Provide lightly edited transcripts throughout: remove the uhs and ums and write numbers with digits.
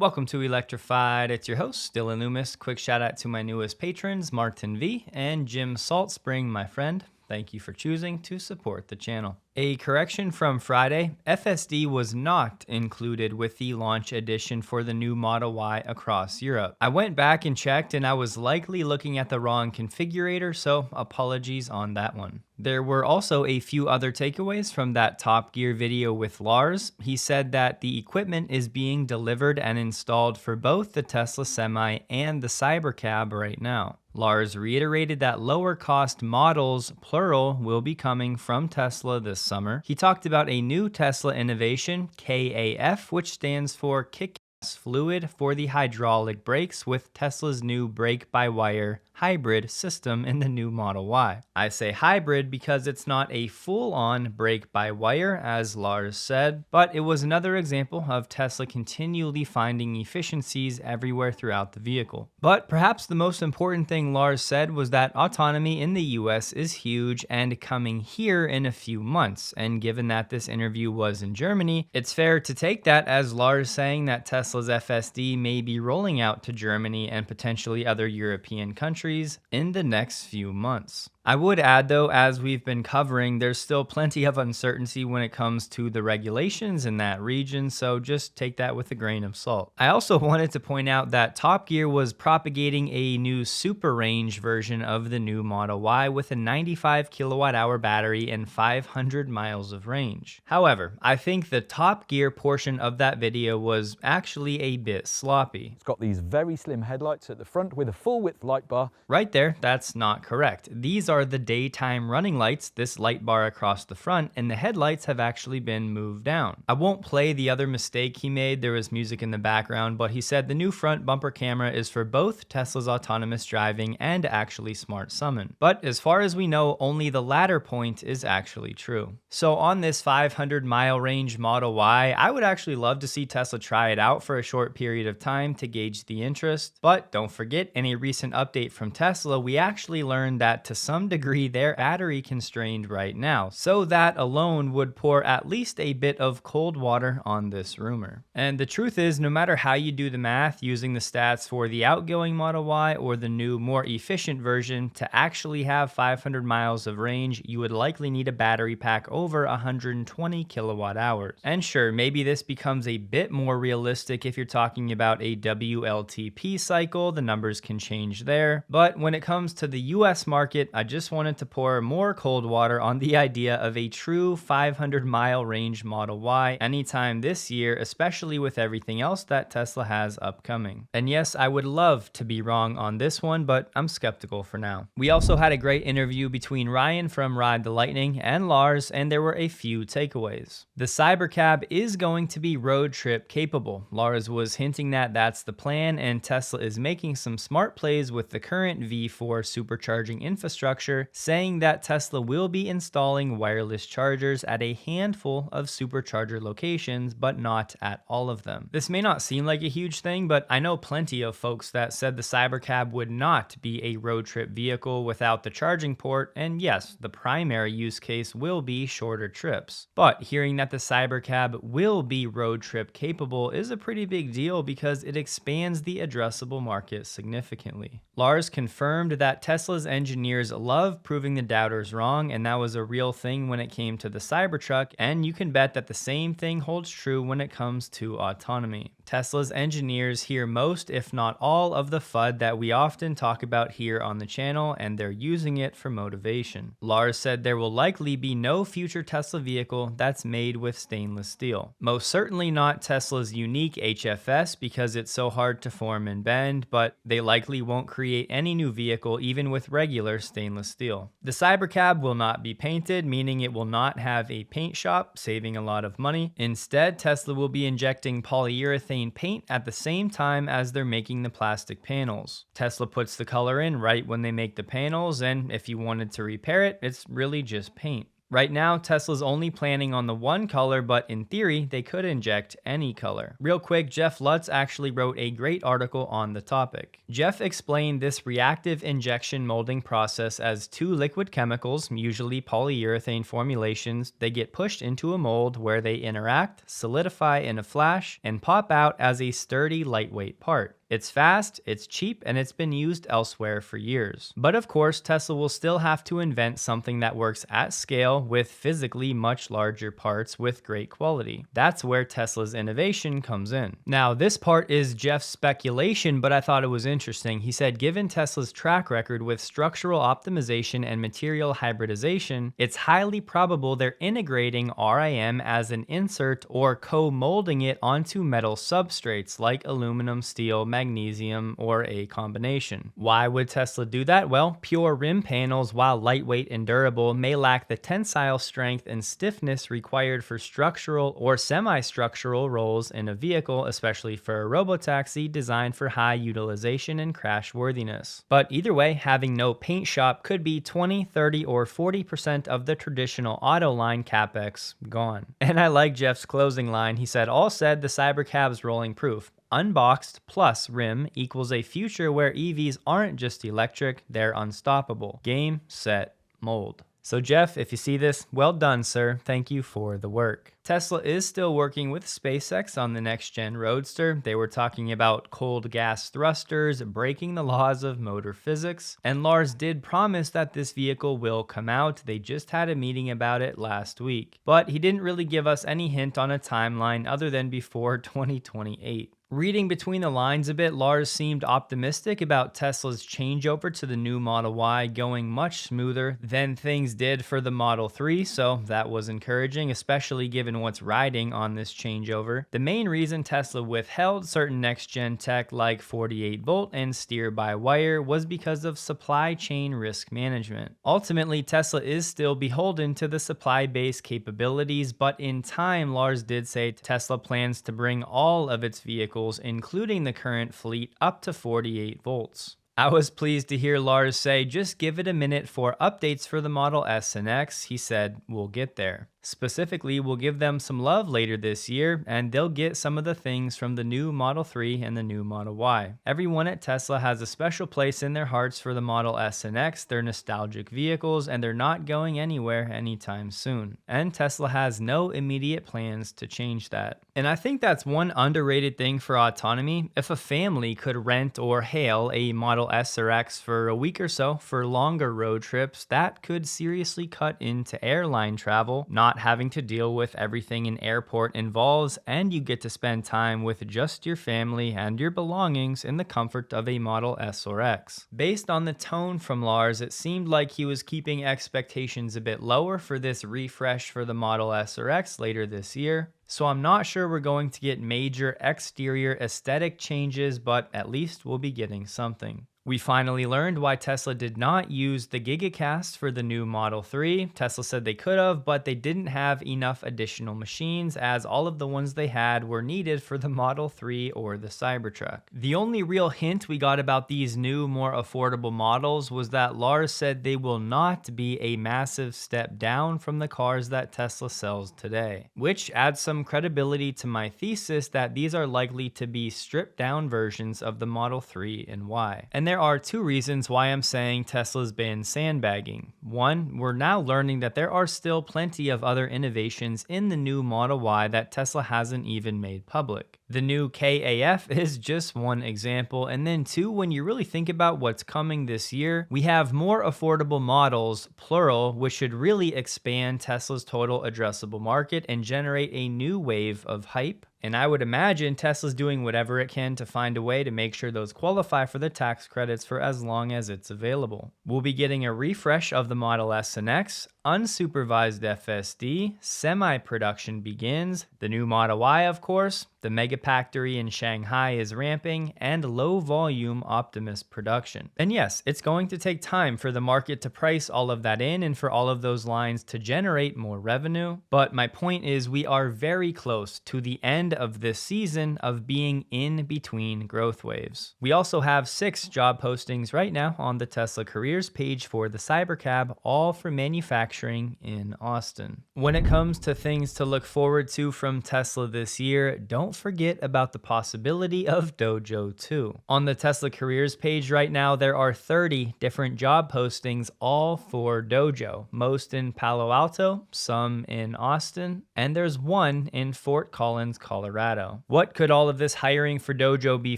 Welcome to Electrified. It's your host, Dylan Loomis. Quick shout out to my newest patrons, Martin V and Jim Saltspring, my friend. Thank you for choosing to support the channel. A correction from Friday, FSD was not included with the launch edition for the new Model Y across Europe. I went back and checked and I was likely looking at the wrong configurator, so apologies on that one. There were also a few other takeaways from that Top Gear video with Lars. He said that the equipment is being delivered and installed for both the Tesla Semi and the Cybercab right now. Lars reiterated that lower cost models, plural, will be coming from Tesla this summer. He talked about a new Tesla innovation, KAF, which stands for Kick-Ass Fluid for the hydraulic brakes with Tesla's new brake-by-wire hybrid system in the new Model Y. I say hybrid because it's not a full-on brake-by-wire, as Lars said, but it was another example of Tesla continually finding efficiencies everywhere throughout the vehicle. But perhaps the most important thing Lars said was that autonomy in the US is huge and coming here in a few months, and given that this interview was in Germany, it's fair to take that as Lars saying that Tesla's FSD may be rolling out to Germany and potentially other European countries in the next few months. I would add though, as we've been covering, there's still plenty of uncertainty when it comes to the regulations in that region, so just take that with a grain of salt. I also wanted to point out that Top Gear was propagating a new super range version of the new Model Y with a 95 kilowatt hour battery and 500 miles of range. However, I think the Top Gear portion of that video was actually a bit sloppy. It's got these very slim headlights at the front with a full width light bar. Right there, that's not correct. These are the daytime running lights, this light bar across the front, and the headlights have actually been moved down. I won't play the other mistake he made, there was music in the background, but he said the new front bumper camera is for both Tesla's autonomous driving and actually Smart Summon. But as far as we know, only the latter point is actually true. So on this 500 mile range Model Y, I would actually love to see Tesla try it out for a short period of time to gauge the interest. But don't forget, in a recent update from Tesla, we actually learned that to some degree they're battery constrained right now, so that alone would pour at least a bit of cold water on this rumor. And the truth is, no matter how you do the math using the stats for the outgoing Model Y or the new more efficient version, to actually have 500 miles of range, you would likely need a battery pack over 120 kilowatt hours. And sure, maybe this becomes a bit more realistic if you're talking about a WLTP cycle, the numbers can change there, but when it comes to the US market, I just wanted to pour more cold water on the idea of a true 500 mile range Model Y anytime this year, especially with everything else that Tesla has upcoming. And yes, I would love to be wrong on this one, but I'm skeptical for now. We also had a great interview between Ryan from Ride the Lightning and Lars, and there were a few takeaways. The Cybercab is going to be road trip capable. Lars was hinting that that's the plan, and Tesla is making some smart plays with the current V4 supercharging infrastructure, saying that Tesla will be installing wireless chargers at a handful of supercharger locations, but not at all of them. This may not seem like a huge thing, but I know plenty of folks that said the Cybercab would not be a road trip vehicle without the charging port, and yes, the primary use case will be shorter trips. But hearing that the Cybercab will be road trip capable is a pretty big deal because it expands the addressable market significantly. Lars confirmed that Tesla's engineers love proving the doubters wrong, and that was a real thing when it came to the Cybertruck, and you can bet that the same thing holds true when it comes to autonomy. Tesla's engineers hear most, if not all, of the FUD that we often talk about here on the channel, and they're using it for motivation. Lars said there will likely be no future Tesla vehicle that's made with stainless steel. Most certainly not Tesla's unique HFS because it's so hard to form and bend, but they likely won't create any new vehicle even with regular stainless steel. The Cybercab will not be painted, meaning it will not have a paint shop, saving a lot of money. Instead, Tesla will be injecting polyurethane paint at the same time as they're making the plastic panels. Tesla puts the color in right when they make the panels, and if you wanted to repair it, it's really just paint. Right now, Tesla's only planning on the one color, but in theory, they could inject any color. Real quick, Jeff Lutz actually wrote a great article on the topic. Jeff explained this reactive injection molding process as two liquid chemicals, usually polyurethane formulations. They get pushed into a mold where they interact, solidify in a flash, and pop out as a sturdy, lightweight part. It's fast, it's cheap, and it's been used elsewhere for years. But of course, Tesla will still have to invent something that works at scale with physically much larger parts with great quality. That's where Tesla's innovation comes in. Now, this part is Jeff's speculation, but I thought it was interesting. He said, given Tesla's track record with structural optimization and material hybridization, it's highly probable they're integrating RIM as an insert or co-molding it onto metal substrates like aluminum, steel, magnesium, or a combination. Why would Tesla do that? Well, pure rim panels, while lightweight and durable, may lack the tensile strength and stiffness required for structural or semi-structural roles in a vehicle, especially for a robotaxi designed for high utilization and crash worthiness. But either way, having no paint shop could be 20, 30, or 40% of the traditional auto line capex gone. And I like Jeff's closing line. He said, all said, the Cybercab's rolling proof. Unboxed plus rim equals a future where EVs aren't just electric, they're unstoppable. Game, set, mold. So Jeff, if you see this, well done, sir. Thank you for the work. Tesla is still working with SpaceX on the next-gen Roadster. They were talking about cold gas thrusters, breaking the laws of motor physics, and Lars did promise that this vehicle will come out. They just had a meeting about it last week. But he didn't really give us any hint on a timeline other than before 2028. Reading between the lines a bit, Lars seemed optimistic about Tesla's changeover to the new Model Y going much smoother than things did for the Model 3, so that was encouraging, especially given what's riding on this changeover. The main reason Tesla withheld certain next-gen tech like 48-volt and steer-by-wire was because of supply chain risk management. Ultimately, Tesla is still beholden to the supply-based capabilities, but in time, Lars did say Tesla plans to bring all of its vehicles, including the current fleet, up to 48 volts. I was pleased to hear Lars say, just give it a minute for updates for the Model S and X. He said, we'll get there. Specifically, we'll give them some love later this year, and they'll get some of the things from the new Model 3 and the new Model Y. Everyone at Tesla has a special place in their hearts for the Model S and X. They're nostalgic vehicles, and they're not going anywhere anytime soon. And Tesla has no immediate plans to change that. And I think that's one underrated thing for autonomy. If a family could rent or hail a Model S or X for a week or so for longer road trips, that could seriously cut into airline travel, not having to deal with everything an airport involves, and you get to spend time with just your family and your belongings in the comfort of a Model S or X. Based on the tone from Lars, it seemed like he was keeping expectations a bit lower for this refresh for the Model S or X later this year. So I'm not sure we're going to get major exterior aesthetic changes, but at least we'll be getting something. We finally learned why Tesla did not use the GigaCast for the new Model 3. Tesla said they could have, but they didn't have enough additional machines as all of the ones they had were needed for the Model 3 or the Cybertruck. The only real hint we got about these new, more affordable models was that Lars said they will not be a massive step down from the cars that Tesla sells today, which adds some credibility to my thesis that these are likely to be stripped down versions of the Model 3 and Y. And there are two reasons why I'm saying Tesla's been sandbagging. One, we're now learning that there are still plenty of other innovations in the new Model Y that Tesla hasn't even made public. The new KAF is just one example. And then two, when you really think about what's coming this year, we have more affordable models, plural, which should really expand Tesla's total addressable market and generate a new wave of hype. And I would imagine Tesla's doing whatever it can to find a way to make sure those qualify for the tax credits for as long as it's available. We'll be getting a refresh of the Model S and X, unsupervised FSD, semi-production begins, the new Model Y of course, the Megafactory in Shanghai is ramping, and low-volume Optimus production. And yes, it's going to take time for the market to price all of that in and for all of those lines to generate more revenue, but my point is we are very close to the end of this season of being in between growth waves. We also have 6 job postings right now on the Tesla careers page for the Cybercab, all for manufacturing manufacturing in Austin. When it comes to things to look forward to from Tesla this year, don't forget about the possibility of Dojo 2. On the Tesla careers page right now, there are 30 different job postings, all for Dojo, most in Palo Alto, some in Austin, and there's one in Fort Collins, Colorado. What could all of this hiring for Dojo be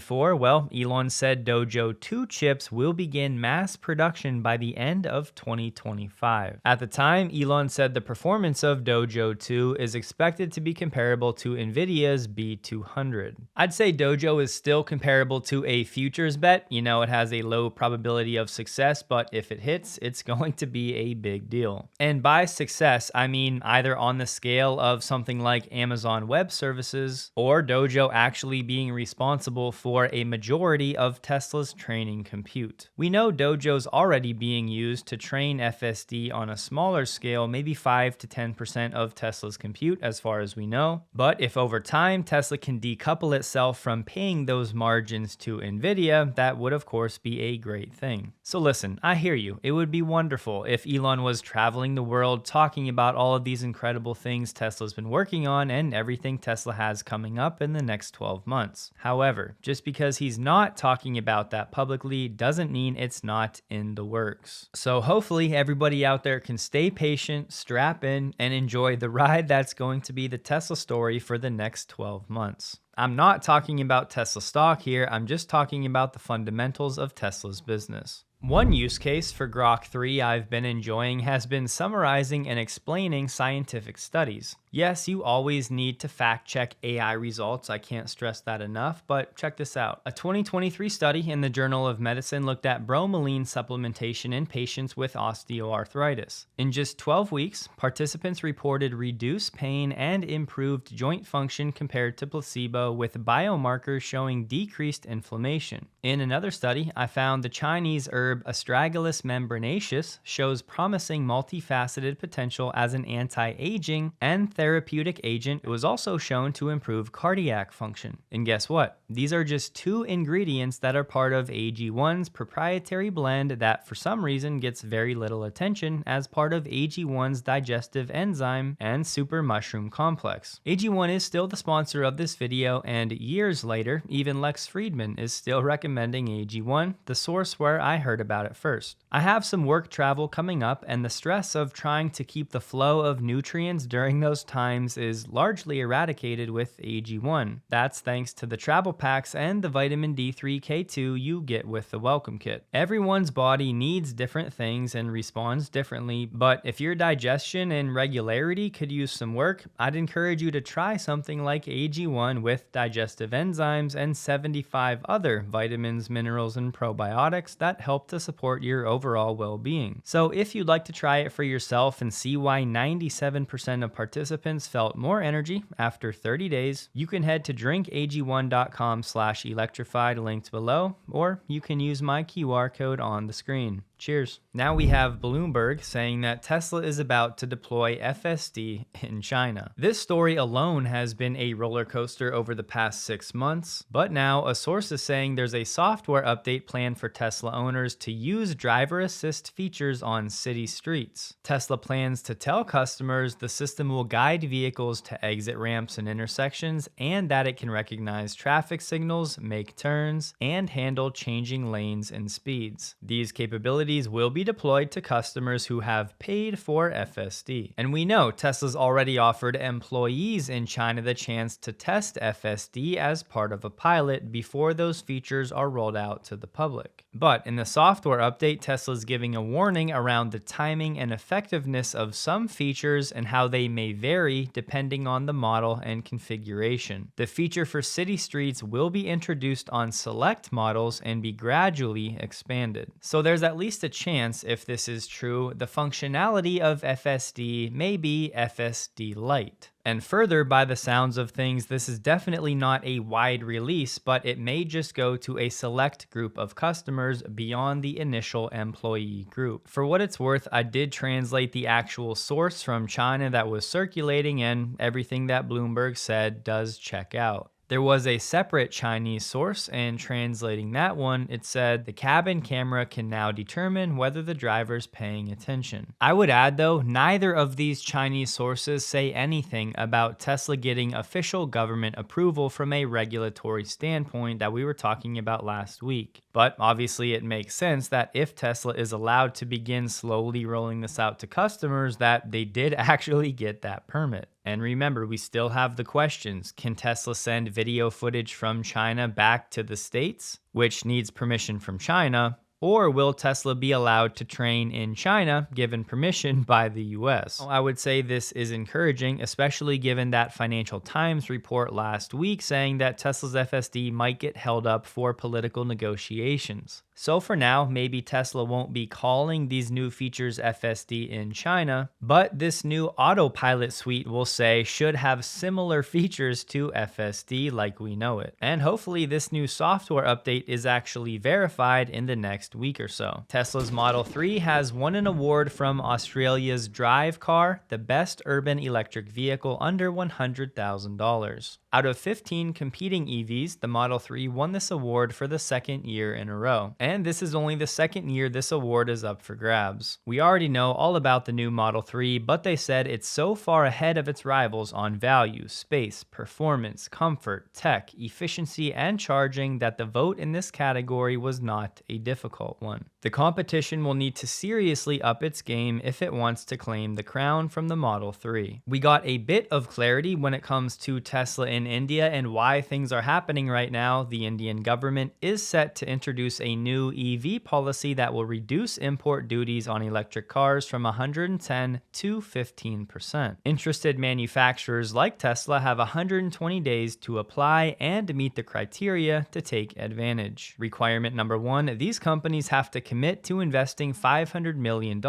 for? Well, Elon said Dojo 2 chips will begin mass production by the end of 2025. At the time, Elon said the performance of Dojo 2 is expected to be comparable to Nvidia's B200. I'd say Dojo is still comparable to a futures bet. You know, it has a low probability of success, but if it hits, it's going to be a big deal. And by success, I mean either on the scale of something like Amazon Web Services or Dojo actually being responsible for a majority of Tesla's training compute. We know Dojo's already being used to train FSD on a smaller scale, maybe 5 to 10% of Tesla's compute as far as we know. But if over time Tesla can decouple itself from paying those margins to Nvidia, that would of course be a great thing. So listen, I hear you. It would be wonderful if Elon was traveling the world talking about all of these incredible things Tesla's been working on and everything Tesla has coming up in the next 12 months. However, just because he's not talking about that publicly doesn't mean it's not in the works. So hopefully everybody out there can stay patient, strap in, and enjoy the ride that's going to be the Tesla story for the next 12 months. I'm not talking about Tesla stock here, I'm just talking about the fundamentals of Tesla's business. One use case for Grok 3 I've been enjoying has been summarizing and explaining scientific studies. Yes, you always need to fact check AI results, I can't stress that enough, but check this out. A 2023 study in the Journal of Medicine looked at bromelain supplementation in patients with osteoarthritis. In just 12 weeks, participants reported reduced pain and improved joint function compared to placebo, with biomarkers showing decreased inflammation. In another study, I found the Chinese herb Astragalus membranaceus shows promising multifaceted potential as an anti-aging and therapeutic agent. It was also shown to improve cardiac function. And guess what? These are just 2 ingredients that are part of AG1's proprietary blend that for some reason gets very little attention as part of AG1's digestive enzyme and super mushroom complex. AG1 is still the sponsor of this video, and years later, even Lex Friedman is still recommending AG1, the source where I heard about it first. I have some work travel coming up, and the stress of trying to keep the flow of nutrients during those times is largely eradicated with AG1. That's thanks to the travel packs and the vitamin D3K2 you get with the welcome kit. Everyone's body needs different things and responds differently, but if your digestion and regularity could use some work, I'd encourage you to try something like AG1 with digestive enzymes and 75 other vitamins, minerals, and probiotics that help to support your overall well-being. So if you'd like to try it for yourself and see why 97% of participants felt more energy after 30 days, you can head to drinkag1.com/electrified linked below, or you can use my QR code on the screen. Cheers. Now we have Bloomberg saying that Tesla is about to deploy FSD in China. This story alone has been a roller coaster over the past 6 months, but now a source is saying there's a software update planned for Tesla owners to use driver assist features on city streets. Tesla plans to tell customers the system will guide vehicles to exit ramps and intersections, and that it can recognize traffic signals, make turns, and handle changing lanes and speeds. These capabilities will be deployed to customers who have paid for FSD. And we know Tesla's already offered employees in China the chance to test FSD as part of a pilot before those features are rolled out to the public. But in the software update, Tesla's giving a warning around the timing and effectiveness of some features and how they may vary depending on the model and configuration. The feature for city streets will be introduced on select models and be gradually expanded. So there's at least a chance, if this is true, the functionality of FSD may be FSD Lite. And further, by the sounds of things, this is definitely not a wide release, but it may just go to a select group of customers beyond the initial employee group. For what it's worth, I did translate the actual source from China that was circulating, and everything that Bloomberg said does check out. There was a separate Chinese source, and translating that one, it said the cabin camera can now determine whether the driver's paying attention. I would add though, neither of these Chinese sources say anything about Tesla getting official government approval from a regulatory standpoint that we were talking about last week. But obviously it makes sense that if Tesla is allowed to begin slowly rolling this out to customers, that they did actually get that permit. And remember, we still have the questions. Can Tesla send video footage from China back to the States, which needs permission from China? Or will Tesla be allowed to train in China, given permission by the US? I would say this is encouraging, especially given that Financial Times report last week saying that Tesla's FSD might get held up for political negotiations. So for now, maybe Tesla won't be calling these new features FSD in China, but this new autopilot suite will say should have similar features to FSD like we know it. And hopefully this new software update is actually verified in the next week or so. Tesla's Model 3 has won an award from Australia's Drive Car, the best urban electric vehicle under $100,000. Out of 15 competing EVs, the Model 3 won this award for the second year in a row. And this is only the second year this award is up for grabs. We already know all about the new Model 3, but they said it's so far ahead of its rivals on value, space, performance, comfort, tech, efficiency, and charging that the vote in this category was not a difficult one. The competition will need to seriously up its game if it wants to claim the crown from the Model 3. We got a bit of clarity when it comes to Tesla in India and why things are happening right now. The Indian government is set to introduce a new EV policy that will reduce import duties on electric cars from 110 to 15%. Interested manufacturers like Tesla have 120 days to apply and meet the criteria to take advantage. Requirement number 1, these companies have to commit to investing $500 million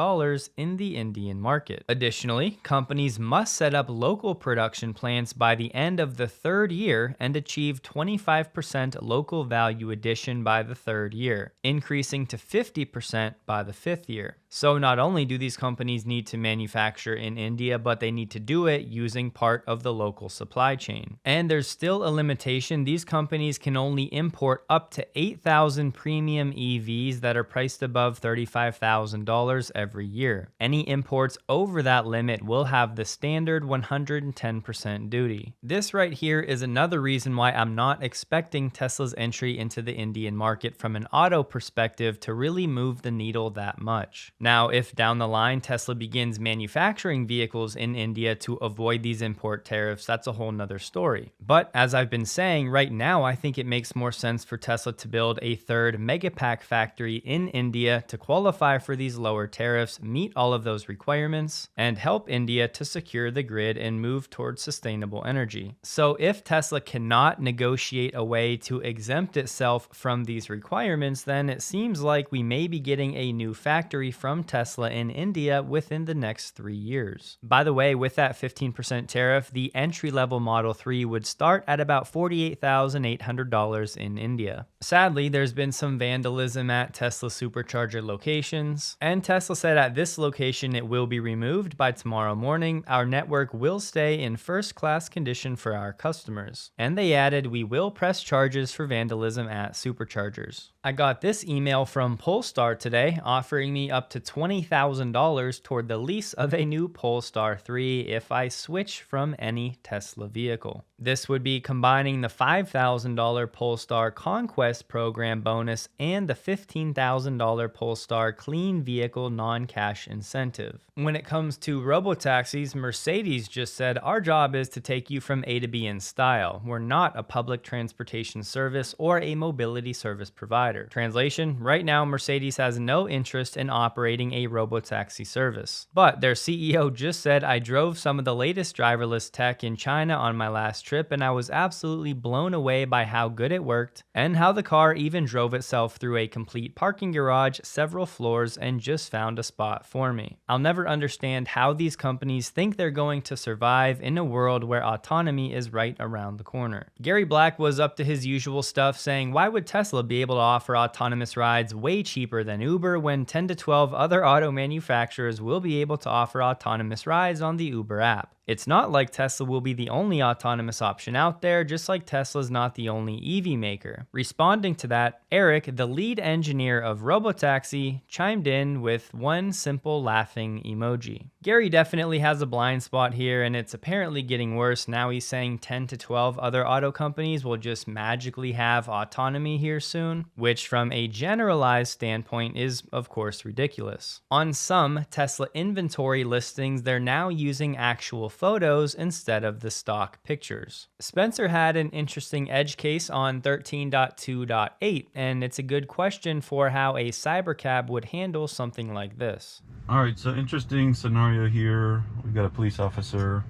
in the Indian market. Additionally, companies must set up local production plants by the end of the third year and achieve 25% local value addition by the third year, increasing to 50% by the fifth year. So not only do these companies need to manufacture in India, but they need to do it using part of the local supply chain. And there's still a limitation. These companies can only import up to 8,000 premium EVs that are priced above $35,000 every year. Any imports over that limit will have the standard 110% duty. This right here is another reason why I'm not expecting Tesla's entry into the Indian market from an auto perspective to really move the needle that much. Now, if down the line Tesla begins manufacturing vehicles in India to avoid these import tariffs, that's a whole nother story. But as I've been saying, right now I think it makes more sense for Tesla to build a third Megapack factory in India to qualify for these lower tariffs, meet all of those requirements, and help India to secure the grid and move towards sustainable energy. So if Tesla cannot negotiate a way to exempt itself from these requirements, then it seems like we may be getting a new factory from Tesla in India within the next 3 years. By the way, with that 15% tariff, the entry-level Model 3 would start at about $48,800 in India. Sadly, there's been some vandalism at Tesla supercharger locations, and Tesla said at this location it will be removed by tomorrow morning. Our network will stay in first-class condition for our customers. And they added, we will press charges for vandalism at superchargers. I got this email from Polestar today offering me up to $20,000 toward the lease of a new Polestar 3 if I switch from any Tesla vehicle. This would be combining the $5,000 Polestar Conquest program bonus and the $15,000 Polestar Clean Vehicle non-cash incentive. When it comes to robotaxis, Mercedes just said, our job is to take you from A to B in style. We're not a public transportation service or a mobility service provider. Translation, right now Mercedes has no interest in operating a robotaxi service. But their CEO just said, I drove some of the latest driverless tech in China on my last trip and I was absolutely blown away by how good it worked and how the car even drove itself through a complete parking garage, several floors, and just found a spot for me. I'll never understand how these companies think they're going to survive in a world where autonomy is right around the corner. Gary Black was up to his usual stuff saying, why would Tesla be able to offer autonomous rides way cheaper than Uber when 10 to 12 other auto manufacturers will be able to offer autonomous rides on the Uber app? It's not like Tesla will be the only autonomous option out there, just like Tesla's not the only EV maker. Responding to that, Eric, the lead engineer of Robotaxi, chimed in with one simple laughing emoji. Gary definitely has a blind spot here, and it's apparently getting worse. Now he's saying 10 to 12 other auto companies will just magically have autonomy here soon, which from a generalized standpoint is of course ridiculous. On some Tesla inventory listings, they're now using actual photos instead of the stock pictures. Spencer had an interesting edge case on 13.2.8, and it's a good question for how a cybercab would handle something like this. All right, so interesting scenario here. We've got a police officer.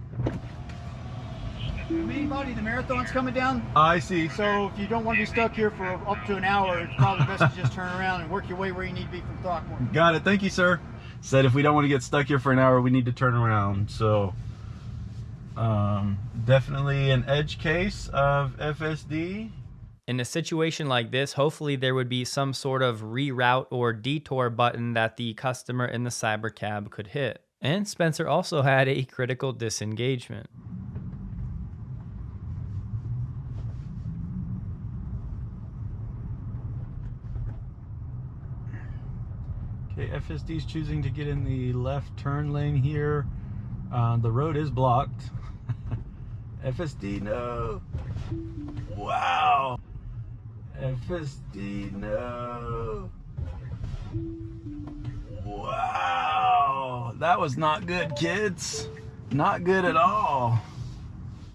Anybody, the marathon's coming down. I see. So if you don't want to be stuck here for up to an hour, it's probably best to just turn around and work your way where you need to be from Throckmorton. Got it. Thank you, sir. Said if we don't want to get stuck here for an hour, we need to turn around. So definitely an edge case of FSD. In a situation like this, hopefully there would be some sort of reroute or detour button that the customer in the cybercab could hit. And Spencer also had a critical disengagement. Okay, FSD is choosing to get in the left turn lane here. The road is blocked. FSD, no. Wow. FSD, no. Wow. That was not good, kids. Not good at all.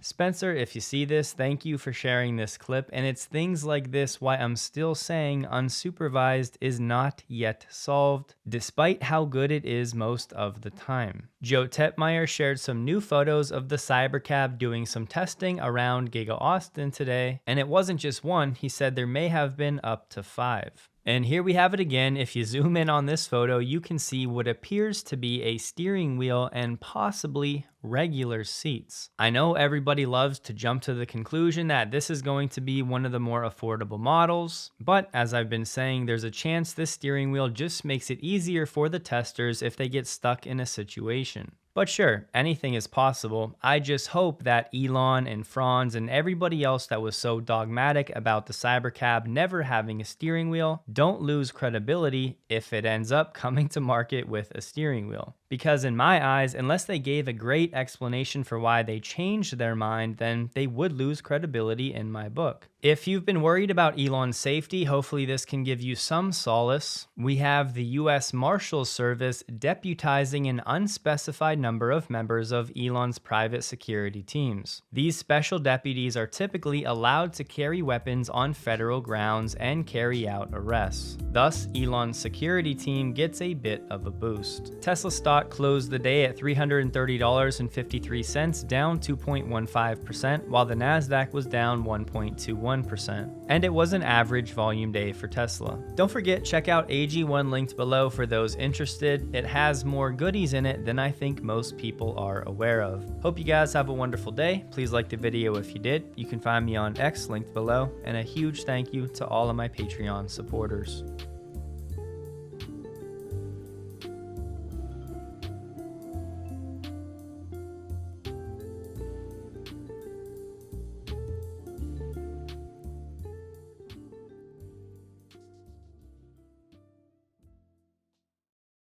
Spencer, if you see this, thank you for sharing this clip, and it's things like this why I'm still saying unsupervised is not yet solved, despite how good it is most of the time. Joe Tetmeyer shared some new photos of the cybercab doing some testing around Giga Austin today, and it wasn't just one, he said there may have been up to 5. And here we have it again. If you zoom in on this photo, you can see what appears to be a steering wheel and possibly regular seats. I know everybody loves to jump to the conclusion that this is going to be one of the more affordable models, but as I've been saying, there's a chance this steering wheel just makes it easier for the testers if they get stuck in a situation. But sure, anything is possible. I just hope that Elon and Franz and everybody else that was so dogmatic about the cybercab never having a steering wheel don't lose credibility if it ends up coming to market with a steering wheel. Because in my eyes, unless they gave a great explanation for why they changed their mind, then they would lose credibility in my book. If you've been worried about Elon's safety, hopefully this can give you some solace. We have the US Marshals Service deputizing an unspecified number of members of Elon's private security teams. These special deputies are typically allowed to carry weapons on federal grounds and carry out arrests. Thus, Elon's security team gets a bit of a boost. Tesla stock closed the day at $330.53, down 2.15%, while the Nasdaq was down 1.21%. And it was an average volume day for Tesla. Don't forget, check out AG1 linked below for those interested. It has more goodies in it than I think most people are aware of. Hope you guys have a wonderful day. Please like the video if you did. You can find me on X linked below, and a huge thank you to all of my Patreon supporters.